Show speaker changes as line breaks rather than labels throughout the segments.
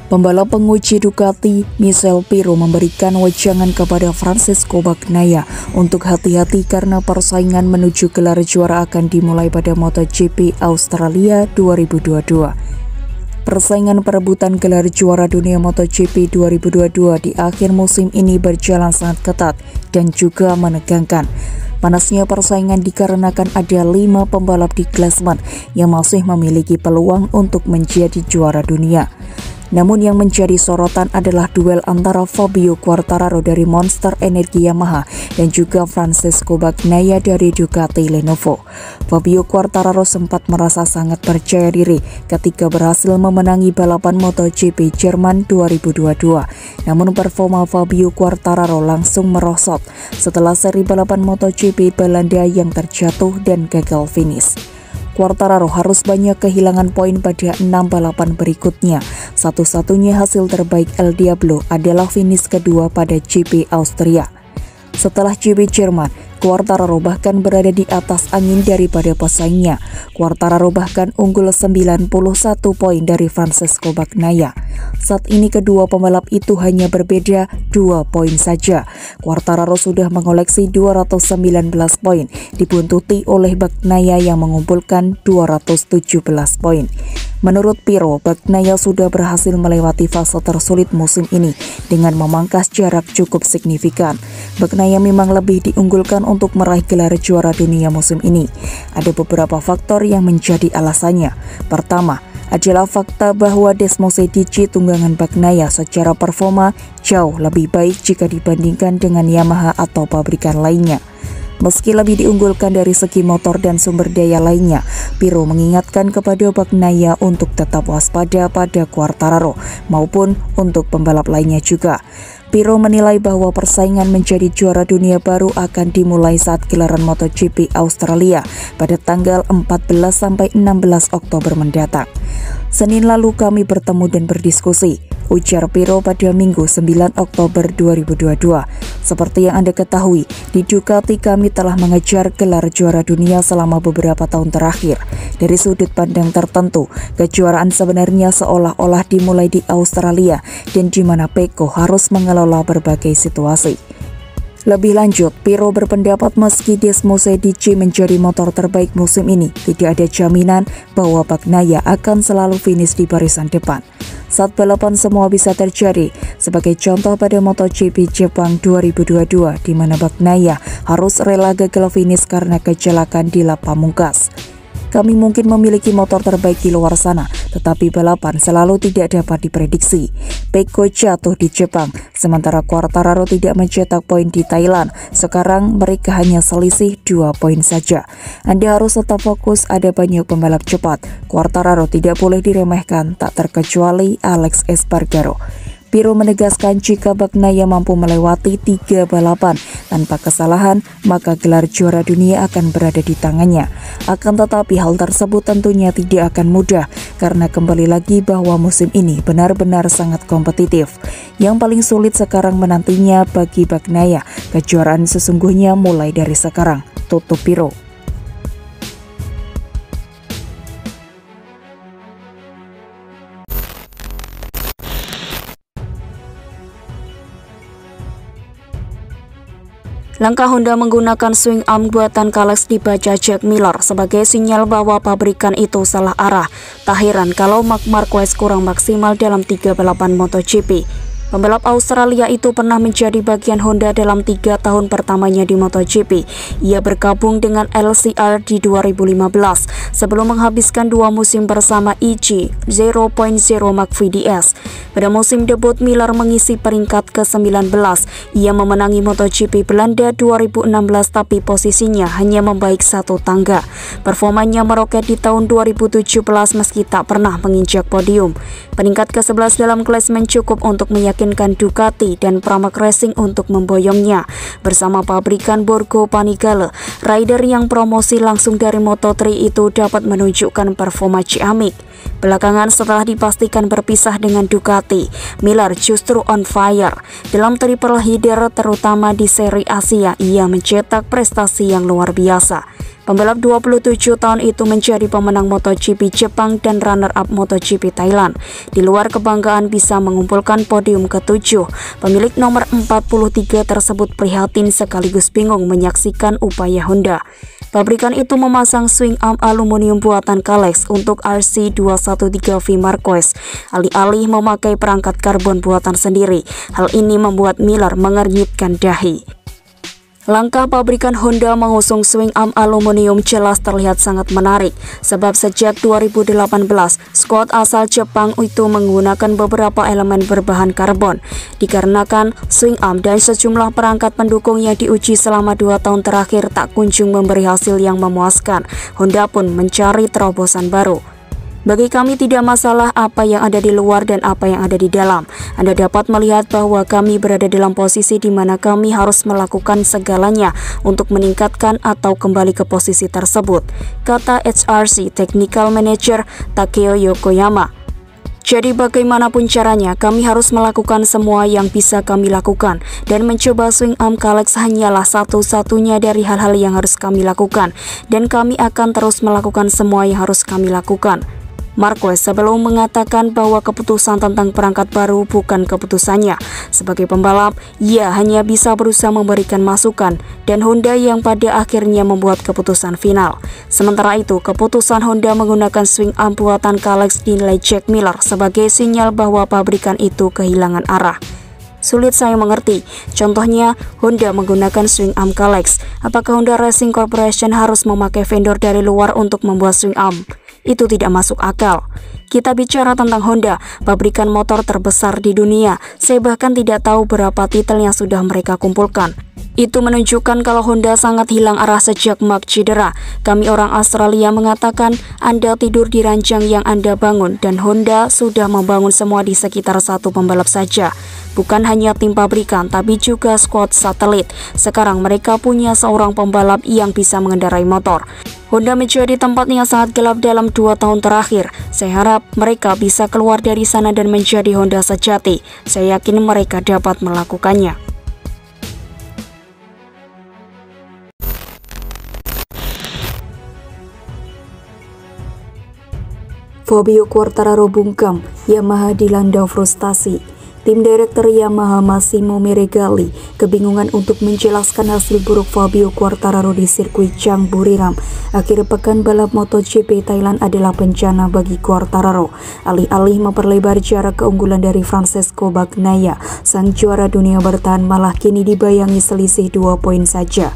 Pembalap penguji Ducati, Michele Pirro memberikan wejangan kepada Francesco Bagnaia untuk hati-hati karena persaingan menuju gelar juara akan dimulai pada MotoGP Australia 2022. Persaingan perebutan gelar juara dunia MotoGP 2022 di akhir musim ini berjalan sangat ketat dan juga menegangkan. Panasnya persaingan dikarenakan ada 5 pembalap di klasemen yang masih memiliki peluang untuk menjadi juara dunia. Namun yang menjadi sorotan adalah duel antara Fabio Quartararo dari Monster Energy Yamaha dan juga Francesco Bagnaia dari Ducati Lenovo. Fabio Quartararo sempat merasa sangat percaya diri ketika berhasil memenangi balapan MotoGP Jerman 2022. Namun performa Fabio Quartararo langsung merosot setelah seri balapan MotoGP Belanda yang terjatuh dan gagal finish. Quartararo harus banyak kehilangan poin pada 6 balapan berikutnya. Satu-satunya hasil terbaik El Diablo adalah finish kedua pada GP Austria. Setelah GP Jerman, Quartararo bahkan berada di atas angin daripada pesaingnya. Quartararo bahkan unggul 91 poin dari Francesco Bagnaia. Saat ini kedua pembalap itu hanya berbeda 2 poin saja. Quartararo sudah mengoleksi 219 poin, dibuntuti oleh Bagnaia yang mengumpulkan 217 poin. Menurut Pirro, Bagnaia sudah berhasil melewati fase tersulit musim ini dengan memangkas jarak cukup signifikan. Bagnaia memang lebih diunggulkan untuk meraih gelar juara dunia musim ini. Ada beberapa faktor yang menjadi alasannya. Pertama, adalah fakta bahwa Desmosedici tunggangan Bagnaia secara performa jauh lebih baik jika dibandingkan dengan Yamaha atau pabrikan lainnya. Meski lebih diunggulkan dari segi motor dan sumber daya lainnya, Pirro mengingatkan kepada Bagnaia untuk tetap waspada pada Quartararo maupun untuk pembalap lainnya juga. Pirro menilai bahwa persaingan menjadi juara dunia baru akan dimulai saat gelaran MotoGP Australia pada tanggal 14-16 Oktober mendatang. Senin lalu kami bertemu dan berdiskusi, ujar Pirro pada Minggu 9 Oktober 2022. Seperti yang Anda ketahui, di Ducati kami telah mengejar gelar juara dunia selama beberapa tahun terakhir. Dari sudut pandang tertentu, kejuaraan sebenarnya seolah-olah dimulai di Australia dan di mana Pecco harus mengelola berbagai situasi. Lebih lanjut, Pirro berpendapat meski Desmosedici menjadi motor terbaik musim ini, tidak ada jaminan bahwa Bagnaia akan selalu finish di barisan depan. Saat balapan semua bisa terjadi, sebagai contoh pada MotoGP Jepang 2022 di mana Bagnaia harus rela gagal finish karena kecelakaan di lap pamungkas. Kami mungkin memiliki motor terbaik di luar sana, tetapi balapan selalu tidak dapat diprediksi. Pecco jatuh di Jepang, sementara Quartararo tidak mencetak poin di Thailand. Sekarang mereka hanya selisih 2 poin saja. Anda harus tetap fokus, ada banyak pembalap cepat. Quartararo tidak boleh diremehkan, tak terkecuali Alex Espargaro. Pirro menegaskan jika Bagnaia mampu melewati 3 balapan tanpa kesalahan, maka gelar juara dunia akan berada di tangannya. Akan tetapi hal tersebut tentunya tidak akan mudah, karena kembali lagi bahwa musim ini benar-benar sangat kompetitif. Yang paling sulit sekarang menantinya bagi Bagnaia, kejuaraan sesungguhnya mulai dari sekarang, tutup Pirro.
Langkah Honda menggunakan swing arm buatan Kalex dibaca Jack Miller sebagai sinyal bahwa pabrikan itu salah arah. Tak heran kalau Marc Marquez kurang maksimal dalam 3 balapan MotoGP. Pembalap Australia itu pernah menjadi bagian Honda dalam 3 tahun pertamanya di MotoGP. Ia bergabung dengan LCR di 2015 sebelum menghabiskan 2 musim bersama EG 0.0 McVitie. Pada musim debut, Miller mengisi peringkat ke-19. Ia memenangi MotoGP Belanda 2016 tapi posisinya hanya membaik 1 tangga. Performanya meroket di tahun 2017 meski tak pernah menginjak podium. Peringkat ke-11 dalam klasemen cukup untuk meyakinkan Ducati dan Pramac Racing untuk memboyongnya. Bersama pabrikan Borgo Panigale, rider yang promosi langsung dari Moto3 itu dapat menunjukkan performa ciamik. Belakangan setelah dipastikan berpisah dengan Ducati, Miller justru on fire. Dalam triple header terutama di seri Asia, ia mencetak prestasi yang luar biasa. Pembalap 27 tahun itu menjadi pemenang MotoGP Jepang dan runner-up MotoGP Thailand. Di luar kebanggaan bisa mengumpulkan podium ke-7, pemilik nomor 43 tersebut prihatin sekaligus bingung menyaksikan upaya Honda. Pabrikan itu memasang swing arm aluminium buatan Kalex untuk RC213V Marquez, alih-alih memakai perangkat karbon buatan sendiri. Hal ini membuat Miller mengernyitkan dahi. Langkah pabrikan Honda mengusung swing arm aluminium jelas terlihat sangat menarik, sebab sejak 2018, skuad asal Jepang itu menggunakan beberapa elemen berbahan karbon. Dikarenakan swing arm dan sejumlah perangkat pendukung yang diuji selama 2 tahun terakhir tak kunjung memberi hasil yang memuaskan, Honda pun mencari terobosan baru. Bagi kami tidak masalah apa yang ada di luar dan apa yang ada di dalam. Anda dapat melihat bahwa kami berada dalam posisi di mana kami harus melakukan segalanya untuk meningkatkan atau kembali ke posisi tersebut, kata HRC Technical Manager Takeo Yokoyama. Jadi bagaimanapun caranya, kami harus melakukan semua yang bisa kami lakukan, dan mencoba swing arm Kalex hanyalah satu-satunya dari hal-hal yang harus kami lakukan, dan kami akan terus melakukan semua yang harus kami lakukan. Marquez sebelum mengatakan bahwa keputusan tentang perangkat baru bukan keputusannya. Sebagai pembalap, ia hanya bisa berusaha memberikan masukan, dan Honda yang pada akhirnya membuat keputusan final. Sementara itu, keputusan Honda menggunakan swing arm buatan Kalex dinilai Jack Miller sebagai sinyal bahwa pabrikan itu kehilangan arah. Sulit saya mengerti. Contohnya, Honda menggunakan swing arm Kalex. Apakah Honda Racing Corporation harus memakai vendor dari luar untuk membuat swing arm? Itu tidak masuk akal. Kita bicara tentang Honda, pabrikan motor terbesar di dunia. Saya bahkan tidak tahu berapa titel yang sudah mereka kumpulkan. Itu menunjukkan kalau Honda sangat hilang arah sejak Mark cedera. Kami orang Australia mengatakan Anda tidur di ranjang yang Anda bangun, dan Honda sudah membangun semua di sekitar satu pembalap saja. Bukan hanya tim pabrikan, tapi juga skuad satelit. Sekarang mereka punya seorang pembalap yang bisa mengendarai motor. Honda menjadi tempat yang sangat gelap dalam 2 tahun terakhir. Saya harap mereka bisa keluar dari sana dan menjadi Honda sejati. Saya yakin mereka dapat melakukannya.
Fabio Quartararo bungkam, Yamaha dilanda frustasi. Tim Direktur Yamaha Massimo Meregali kebingungan untuk menjelaskan hasil buruk Fabio Quartararo di sirkuit Chang Buriram. Akhir pekan balap MotoGP Thailand adalah bencana bagi Quartararo. Alih-alih memperlebar jarak keunggulan dari Francesco Bagnaia, sang juara dunia bertahan malah kini dibayangi selisih 2 poin saja.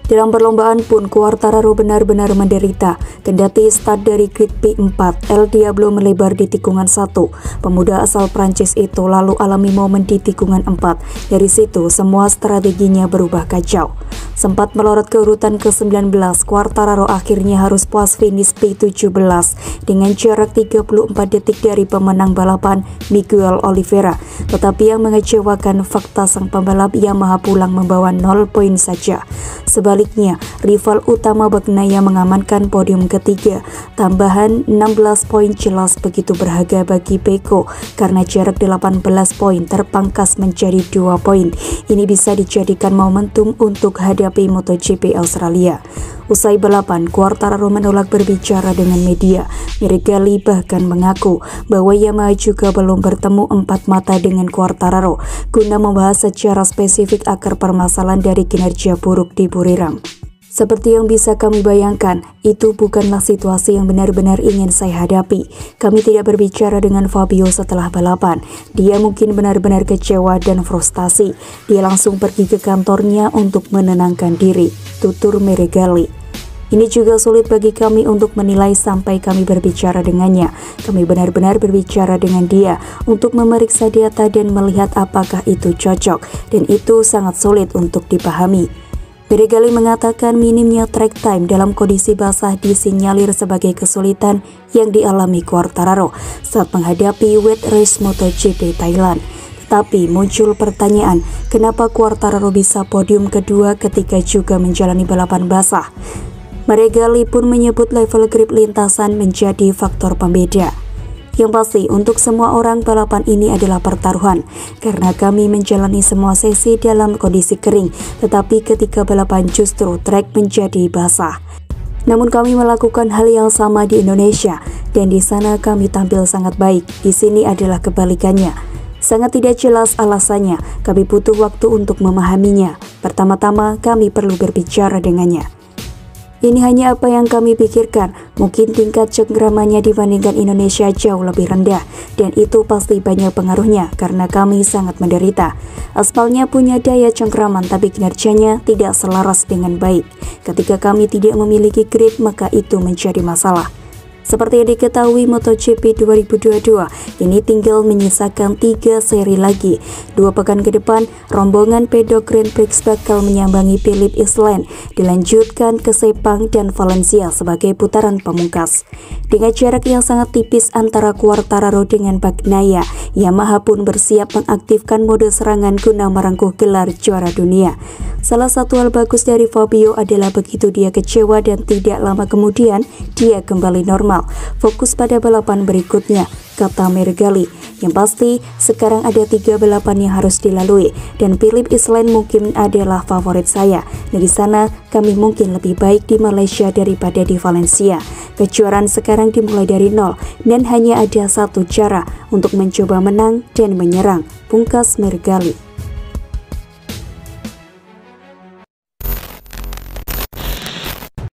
Dalam perlombaan pun Quartararo benar-benar menderita. Kendati start dari grid P4, El Diablo melebar di tikungan 1. Pemuda asal Prancis itu lalu alami momen di tikungan 4. Dari situ semua strateginya berubah kacau. Sempat melorot ke urutan ke-19, Quartararo akhirnya harus puas finish P17 dengan jarak 34 detik dari pemenang balapan Miguel Oliveira. Tetapi yang mengecewakan, fakta sang pembalap Yamaha pulang membawa 0 poin saja. Sebaliknya, rival utama Bagnaia mengamankan podium ketiga. Tambahan 16 poin jelas begitu berharga bagi Pecco karena jarak 18 poin terpangkas menjadi 2 poin. Ini bisa dijadikan momentum untuk hadapi MotoGP Australia. Usai balapan, Quartararo menolak berbicara dengan media. Meregali bahkan mengaku bahwa Yamaha juga belum bertemu empat mata dengan Quartararo guna membahas secara spesifik akar permasalahan dari kinerja buruk di Buriram. Seperti yang bisa kami bayangkan, itu bukanlah situasi yang benar-benar ingin saya hadapi. Kami tidak berbicara dengan Fabio setelah balapan. Dia mungkin benar-benar kecewa dan frustasi. Dia langsung pergi ke kantornya untuk menenangkan diri, tutur Meregali. Ini juga sulit bagi kami untuk menilai sampai kami berbicara dengannya. Kami benar-benar berbicara dengan dia untuk memeriksa data dan melihat apakah itu cocok, dan itu sangat sulit untuk dipahami. Meregali mengatakan minimnya track time dalam kondisi basah disinyalir sebagai kesulitan yang dialami Quartararo saat menghadapi wet race MotoGP Thailand. Tapi muncul pertanyaan, kenapa Quartararo bisa podium kedua ketika juga menjalani balapan basah? Meregali pun menyebut level grip lintasan menjadi faktor pembeda. Yang pasti, untuk semua orang balapan ini adalah pertaruhan, karena kami menjalani semua sesi dalam kondisi kering, tetapi ketika balapan justru trek menjadi basah. Namun kami melakukan hal yang sama di Indonesia, dan di sana kami tampil sangat baik. Di sini adalah kebalikannya. Sangat tidak jelas alasannya, kami butuh waktu untuk memahaminya. Pertama-tama kami perlu berbicara dengannya. Ini hanya apa yang kami pikirkan, mungkin tingkat cengkramannya dibandingkan Indonesia jauh lebih rendah, dan itu pasti banyak pengaruhnya karena kami sangat menderita. Aspalnya punya daya cengkraman tapi kinerjanya tidak selaras dengan baik. Ketika kami tidak memiliki grid, maka itu menjadi masalah. Seperti yang diketahui, MotoGP 2022 ini tinggal menyisakan 3 seri lagi. 2 pekan ke depan, rombongan pedok Grand Prix bakal menyambangi Phillip Island, dilanjutkan ke Sepang dan Valencia sebagai putaran pamungkas. Dengan jarak yang sangat tipis antara Quartararo dengan Bagnaia, Yamaha pun bersiap mengaktifkan mode serangan guna merengkuh gelar juara dunia. Salah satu hal bagus dari Fabio adalah begitu dia kecewa dan tidak lama kemudian dia kembali normal, fokus pada balapan berikutnya, kata Meregali. Yang pasti sekarang ada 3 balapan yang harus dilalui dan Phillip Island mungkin adalah favorit saya. Dari sana kami mungkin lebih baik di Malaysia daripada di Valencia. Kejuaraan sekarang dimulai dari nol dan hanya ada satu cara untuk mencoba menang dan menyerang, pungkas Meregali.